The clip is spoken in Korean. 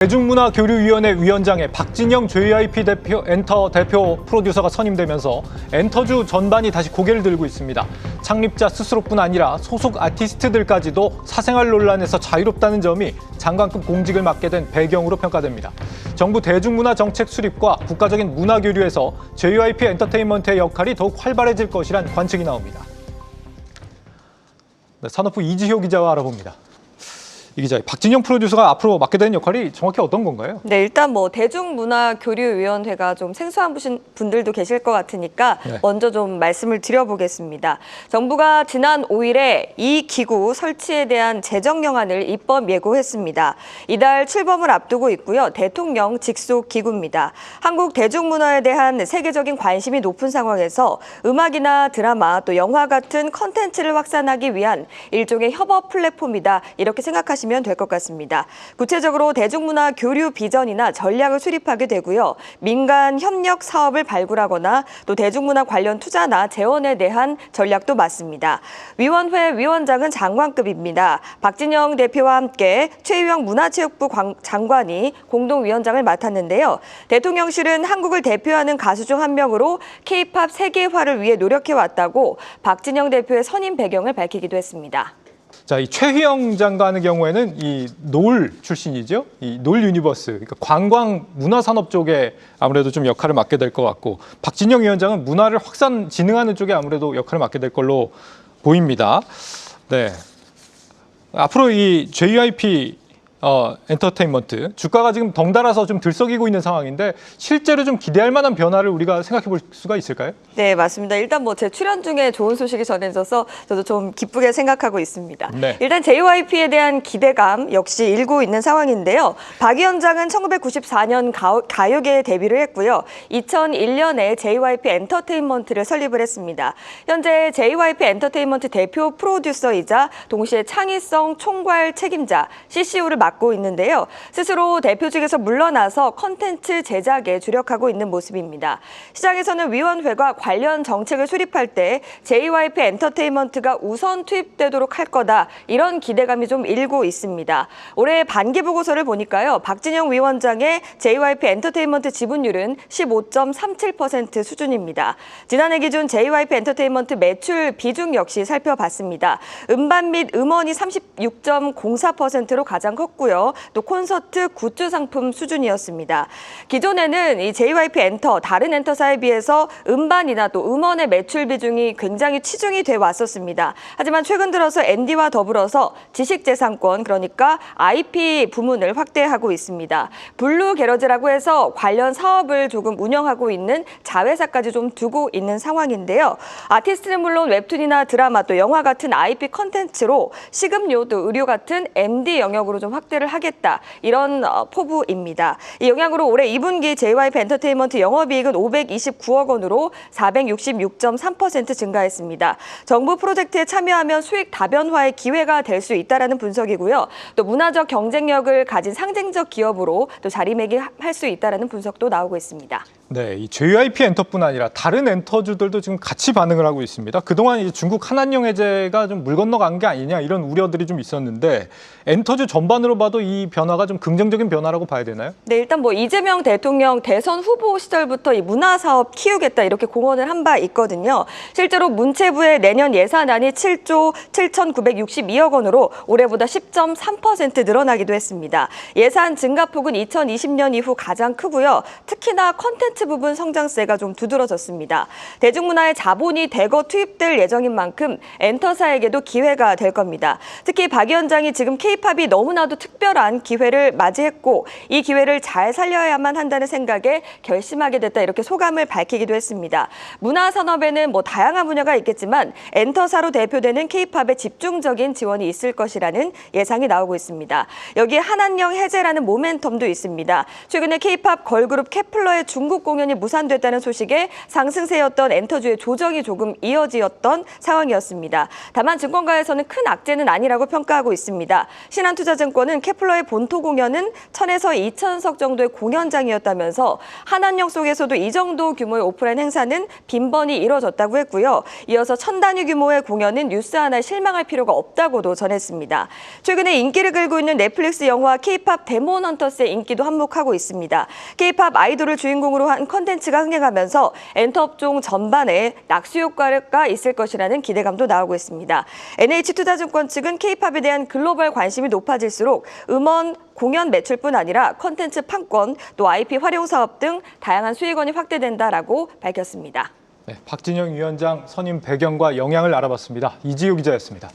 대중문화교류위원회 위원장에 박진영 JYP 엔터 대표 프로듀서가 선임되면서 엔터주 전반이 다시 고개를 들고 있습니다. 창립자 스스로뿐 아니라 소속 아티스트들까지도 사생활 논란에서 자유롭다는 점이 장관급 공직을 맡게 된 배경으로 평가됩니다. 정부 대중문화 정책 수립과 국가적인 문화교류에서 JYP 엔터테인먼트의 역할이 더욱 활발해질 것이란 관측이 나옵니다. 산업부 이지효 기자와 알아봅니다. 이 기자, 박진영 프로듀서가 앞으로 맡게 되는 역할이 정확히 어떤 건가요? 네, 일단 대중문화교류위원회가 좀 생소한 분들도 계실 것 같으니까 먼저 좀 말씀을 드려보겠습니다. 정부가 지난 5일에 이 기구 설치에 대한 재정령안을 입법 예고했습니다. 이달 출범을 앞두고 있고요. 대통령 직속 기구입니다. 한국 대중문화에 대한 세계적인 관심이 높은 상황에서 음악이나 드라마 또 영화 같은 컨텐츠를 확산하기 위한 일종의 협업 플랫폼이다. 이렇게 생각하시면 될 것 같습니다. 구체적으로 대중문화 교류 비전이나 전략을 수립하게 되고요. 민간 협력 사업을 발굴하거나 또 대중문화 관련 투자나 재원에 대한 전략도 맡습니다. 위원회 위원장은 장관급입니다. 박진영 대표와 함께 최유영 문화체육부 장관이 공동위원장을 맡았는데요. 대통령실은 한국을 대표하는 가수 중 한 명으로 K-팝 세계화를 위해 노력해왔다고 박진영 대표의 선임 배경을 밝히기도 했습니다. 자, 이 최희영 장관의 경우에는 이 놀 출신이죠. 이 놀 유니버스, 그러니까 관광 문화산업 쪽에 아무래도 좀 역할을 맡게 될 것 같고, 박진영 위원장은 문화를 확산 진흥하는 쪽에 아무래도 역할을 맡게 될 걸로 보입니다. 네. 앞으로 이 JYP 엔터테인먼트 주가가 지금 덩달아서 좀 들썩이고 있는 상황인데 실제로 좀 기대할 만한 변화를 우리가 생각해 볼 수가 있을까요? 네, 맞습니다. 일단 제 출연 중에 좋은 소식이 전해져서 저도 좀 기쁘게 생각하고 있습니다. 네. 일단 JYP에 대한 기대감 역시 일고 있는 상황인데요. 박 위원장은 1994년 가요계에 데뷔를 했고요. 2001년에 JYP 엔터테인먼트를 설립을 했습니다. 현재 JYP 엔터테인먼트 대표 프로듀서이자 동시에 창의성 총괄 책임자 CCO를 맡고 있는데요. 스스로 대표직에서 물러나서 컨텐츠 제작에 주력하고 있는 모습입니다. 시장에서는 위원회가 관련 정책을 수립할 때 JYP 엔터테인먼트가 우선 투입되도록 할 거다. 이런 기대감이 좀 일고 있습니다. 올해 반기 보고서를 보니까요. 박진영 위원장의 JYP 엔터테인먼트 지분율은 15.37% 수준입니다. 지난해 기준 JYP 엔터테인먼트 매출 비중 역시 살펴봤습니다. 음반 및 음원이 36.04%로 가장 컸고 또 콘서트 굿즈 상품 수준이었습니다. 기존에는 이 JYP 엔터, 다른 엔터사에 비해서 음반이나 또 음원의 매출 비중이 굉장히 치중이 돼 왔었습니다. 하지만 최근 들어서 ND와 더불어서 지식재산권, 그러니까 IP 부문을 확대하고 있습니다. 블루 게러즈라고 해서 관련 사업을 조금 운영하고 있는 자회사까지 좀 두고 있는 상황인데요. 아티스트는 물론 웹툰이나 드라마 또 영화 같은 IP 컨텐츠로 식음료 또 의료 같은 MD 영역으로 좀 확대를 하겠다. 이런 포부입니다. 이 영향으로 올해 2분기 JYP 엔터테인먼트 영업이익은 529억 원으로 466.3% 증가했습니다. 정부 프로젝트에 참여하면 수익 다변화의 기회가 될 수 있다라는 분석이고요. 또 문화적 경쟁력을 가진 상징적 기업으로 또 자리매김할 수 있다라는 분석도 나오고 있습니다. 네, 이 JYP 엔터뿐 아니라 다른 엔터주들도 지금 같이 반응을 하고 있습니다. 그동안 이제 중국 한한령 해제가 좀 물 건너간 게 아니냐 이런 우려들이 좀 있었는데 엔터주 전반으로 봐도 이 변화가 좀 긍정적인 변화라고 봐야 되나요? 네, 일단 이재명 대통령 대선 후보 시절부터 이 문화사업 키우겠다 이렇게 공언을 한 바 있거든요. 실제로 문체부의 내년 예산안이 7조 7,962억 원으로 올해보다 10.3% 늘어나기도 했습니다. 예산 증가폭은 2020년 이후 가장 크고요. 특히나 컨텐츠 부분 성장세가 좀 두드러졌습니다. 대중문화의 자본이 대거 투입될 예정인 만큼 엔터사에게도 기회가 될 겁니다. 특히 박 위원장이 지금 K-팝이 너무나도 특별한 기회를 맞이했고 이 기회를 잘 살려야만 한다는 생각에 결심하게 됐다 이렇게 소감을 밝히기도 했습니다. 문화산업에는 다양한 분야가 있겠지만 엔터사로 대표되는 K-팝에 집중적인 지원이 있을 것이라는 예상이 나오고 있습니다. 여기에 한한령 해제라는 모멘텀도 있습니다. 최근에 K-팝 걸그룹 케플러의 중국 공연이 무산됐다는 소식에 상승세였던 엔터주의 조정이 조금 이어지었던 상황이었습니다. 다만 증권가에서는 큰 악재는 아니라고 평가하고 있습니다. 신한투자증권은 케플러의 본토 공연은 1000에서 2000석 정도의 공연장이었다면서 한한령 속에서도 이 정도 규모의 오프라인 행사는 빈번히 이뤄졌다고 했고요. 이어서 1000단위 규모의 공연은 뉴스 하나에 실망할 필요가 없다고도 전했습니다. 최근에 인기를 끌고 있는 넷플릭스 영화 K-팝 데몬 헌터스의 인기도 한몫하고 있습니다. K-팝 아이돌을 주인공으로 한 컨텐츠가 흥행하면서 엔터 업종 전반에 낙수 효과가 있을 것이라는 기대감도 나오고 있습니다. NH투자증권 측은 K-팝에 대한 글로벌 관심이 높아질수록 음원, 공연 매출뿐 아니라 컨텐츠 판권, 또 IP 활용 사업 등 다양한 수익원이 확대된다라고 밝혔습니다. 네, 박진영 위원장 선임 배경과 영향을 알아봤습니다. 이지우 기자였습니다.